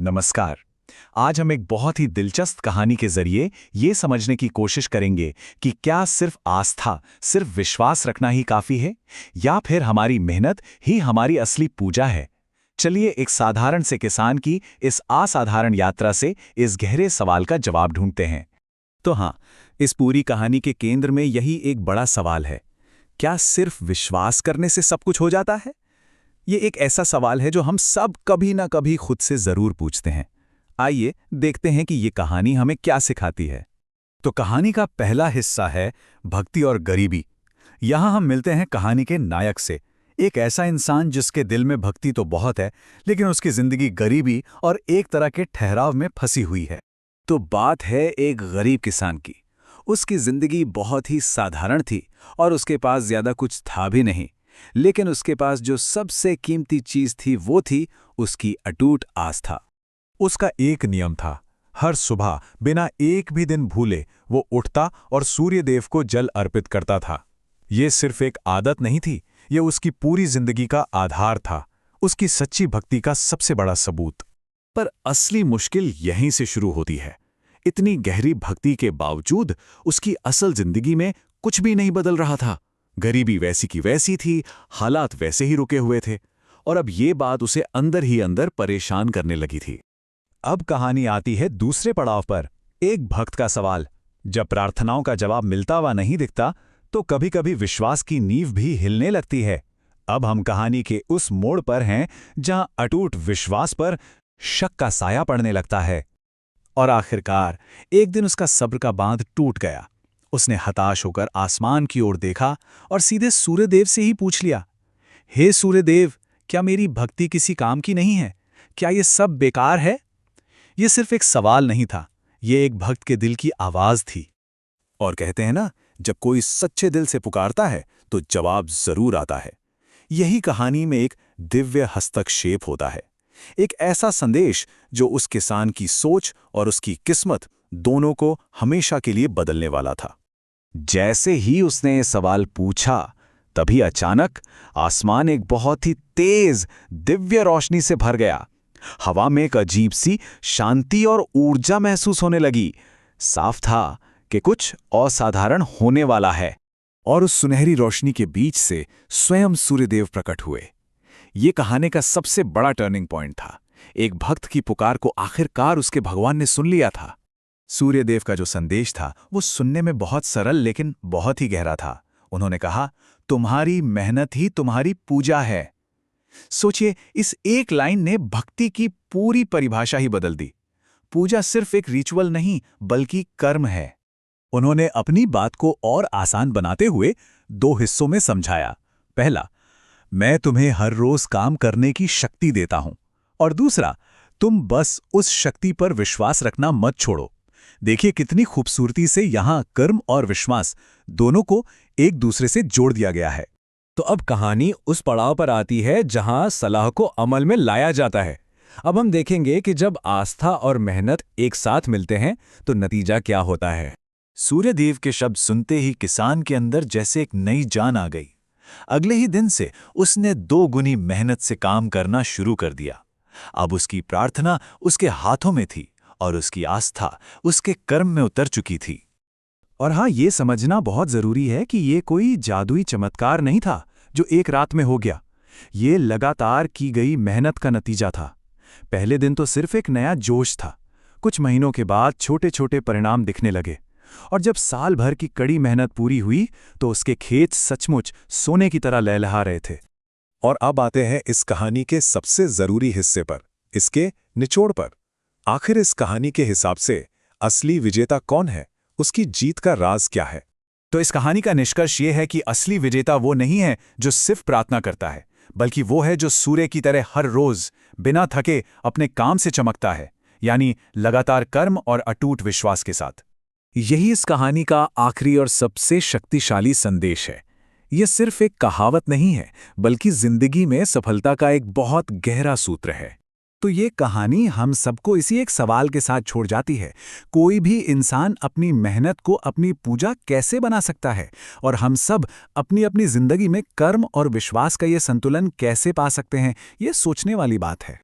नमस्कार। आज हम एक बहुत ही दिलचस्प कहानी के जरिए ये समझने की कोशिश करेंगे कि क्या सिर्फ आस्था, सिर्फ विश्वास रखना ही काफी है, या फिर हमारी मेहनत ही हमारी असली पूजा है। चलिए एक साधारण से किसान की इस असाधारण यात्रा से इस गहरे सवाल का जवाब ढूंढते हैं। तो हाँ, इस पूरी कहानी के केंद्र में यही एक बड़ा सवाल है, क्या सिर्फ विश्वास करने से सब कुछ हो जाता है? ये एक ऐसा सवाल है जो हम सब कभी ना कभी खुद से जरूर पूछते हैं। आइए देखते हैं कि ये कहानी हमें क्या सिखाती है। तो कहानी का पहला हिस्सा है भक्ति और गरीबी। यहाँ हम मिलते हैं कहानी के नायक से, एक ऐसा इंसान जिसके दिल में भक्ति तो बहुत है, लेकिन उसकी जिंदगी गरीबी और एक तरह के ठहराव में फंसी हुई है। तो बात है एक गरीब किसान की। उसकी जिंदगी बहुत ही साधारण थी और उसके पास ज्यादा कुछ था भी नहीं, लेकिन उसके पास जो सबसे कीमती चीज थी वो थी उसकी अटूट आस्था। उसका एक नियम था, हर सुबह बिना एक भी दिन भूले वो उठता और सूर्यदेव को जल अर्पित करता था। ये सिर्फ एक आदत नहीं थी, ये उसकी पूरी जिंदगी का आधार था, उसकी सच्ची भक्ति का सबसे बड़ा सबूत। पर असली मुश्किल यहीं से शुरू होती है। इतनी गहरी भक्ति के बावजूद उसकी असल जिंदगी में कुछ भी नहीं बदल रहा था। गरीबी वैसी की वैसी थी, हालात वैसे ही रुके हुए थे, और अब ये बात उसे अंदर ही अंदर परेशान करने लगी थी। अब कहानी आती है दूसरे पड़ाव पर, एक भक्त का सवाल। जब प्रार्थनाओं का जवाब मिलता हुआ नहीं दिखता, तो कभी कभी विश्वास की नींव भी हिलने लगती है। अब हम कहानी के उस मोड़ पर हैं जहां अटूट विश्वास पर शक का साया पड़ने लगता है। और आखिरकार एक दिन उसका सब्र का बांध टूट गया। उसने हताश होकर आसमान की ओर देखा और सीधे सूर्यदेव से ही पूछ लिया, हे सूर्यदेव, क्या मेरी भक्ति किसी काम की नहीं है? क्या ये सब बेकार है? ये सिर्फ एक सवाल नहीं था, ये एक भक्त के दिल की आवाज थी। और कहते हैं ना, जब कोई सच्चे दिल से पुकारता है तो जवाब जरूर आता है। यही कहानी में एक दिव्य हस्तक्षेप होता है, एक ऐसा संदेश जो उस किसान की सोच और उसकी किस्मत दोनों को हमेशा के लिए बदलने वाला था। जैसे ही उसने ये सवाल पूछा, तभी अचानक आसमान एक बहुत ही तेज दिव्य रोशनी से भर गया। हवा में एक अजीब सी शांति और ऊर्जा महसूस होने लगी। साफ था कि कुछ असाधारण होने वाला है। और उस सुनहरी रोशनी के बीच से स्वयं सूर्यदेव प्रकट हुए। ये कहानी का सबसे बड़ा टर्निंग पॉइंट था। एक भक्त की पुकार को आखिरकार उसके भगवान ने सुन लिया था। सूर्यदेव का जो संदेश था वो सुनने में बहुत सरल लेकिन बहुत ही गहरा था। उन्होंने कहा, तुम्हारी मेहनत ही तुम्हारी पूजा है। सोचिए, इस एक लाइन ने भक्ति की पूरी परिभाषा ही बदल दी। पूजा सिर्फ एक रिचुअल नहीं, बल्कि कर्म है। उन्होंने अपनी बात को और आसान बनाते हुए दो हिस्सों में समझाया। पहला, मैं तुम्हें हर रोज काम करने की शक्ति देता हूं, और दूसरा, तुम बस उस शक्ति पर विश्वास रखना मत छोड़ो। देखिए कितनी खूबसूरती से यहां कर्म और विश्वास दोनों को एक दूसरे से जोड़ दिया गया है। तो अब कहानी उस पड़ाव पर आती है जहां सलाह को अमल में लाया जाता है। अब हम देखेंगे कि जब आस्था और मेहनत एक साथ मिलते हैं तो नतीजा क्या होता है। सूर्यदेव के शब्द सुनते ही किसान के अंदर जैसे एक नई जान आ गई। अगले ही दिन से उसने 2 गुनी मेहनत से काम करना शुरू कर दिया। अब उसकी प्रार्थना उसके हाथों में थी और उसकी आस्था उसके कर्म में उतर चुकी थी। और हाँ, ये समझना बहुत जरूरी है कि ये कोई जादुई चमत्कार नहीं था जो एक रात में हो गया। ये लगातार की गई मेहनत का नतीजा था। पहले दिन तो सिर्फ एक नया जोश था। कुछ महीनों के बाद छोटे छोटे परिणाम दिखने लगे, और जब साल भर की कड़ी मेहनत पूरी हुई तो उसके खेत सचमुच सोने की तरह लहलहा रहे थे। और अब आते हैं इस कहानी के सबसे जरूरी हिस्से पर, इसके निचोड़ पर। आखिर इस कहानी के हिसाब से असली विजेता कौन है? उसकी जीत का राज क्या है? तो इस कहानी का निष्कर्ष ये है कि असली विजेता वो नहीं है जो सिर्फ प्रार्थना करता है, बल्कि वो है जो सूर्य की तरह हर रोज बिना थके अपने काम से चमकता है, यानी लगातार कर्म और अटूट विश्वास के साथ। यही इस कहानी का आखिरी और सबसे शक्तिशाली संदेश है। यह सिर्फ एक कहावत नहीं है, बल्कि जिंदगी में सफलता का एक बहुत गहरा सूत्र है। तो ये कहानी हम सबको इसी एक सवाल के साथ छोड़ जाती है, कोई भी इंसान अपनी मेहनत को अपनी पूजा कैसे बना सकता है, और हम सब अपनी अपनी जिंदगी में कर्म और विश्वास का ये संतुलन कैसे पा सकते हैं, ये सोचने वाली बात है।